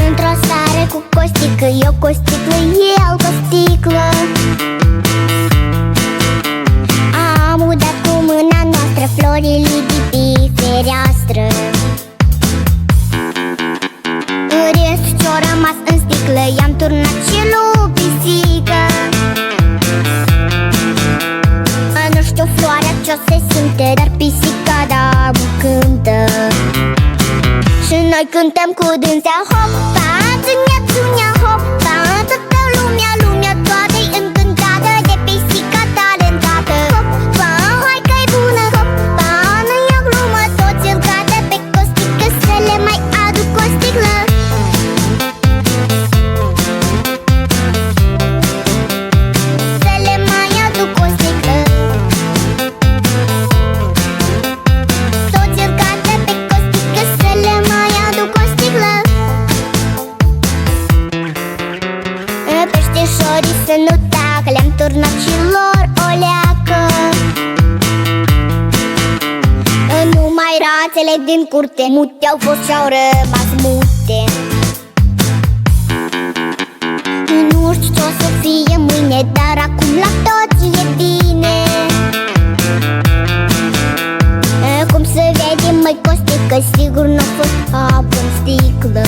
Într-o seară cu Costică, eu cu o sticlă, el cu o sticlă, am udat cu mâna noastră florile de pe fereastră. Restul ce-o rămas în sticlă i-am turnat și lui pisică. Nu știu floarea ce-o se simte, dar pisica da mă cântă. Și noi cântăm cu dânsea, hopa, țunia, țunia, hopa, toată lumea, lumea toată-i încântată de pisica talentată. Hopa, hai că-i bună, hopa, nu e o glumă, toți îl cadă pe Costică să le mai aduc o sticlă. Să le mai aduc o sticlă. Toți îl cadă pe Costică să le mai aduc o sticlă. Peștișorii să nu tacă, le-am turnat și lor o leacă. Numai rațele din curte mute au fost și-au rămas mute. Nu știu ce-o să fie mâine, dar acum la toți e bine. Cum se vede, măi Costică, sigur n-a fost apă în sticlă.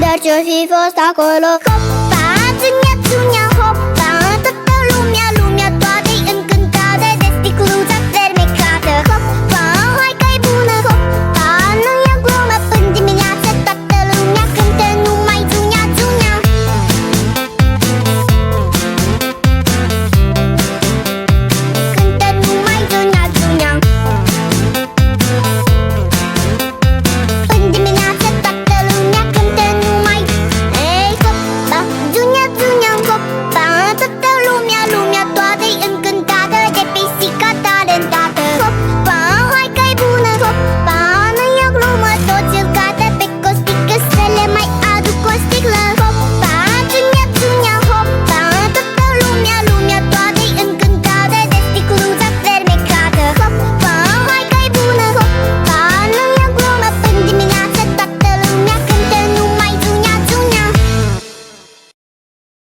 Dar ce-o fi fost acolo, hopa,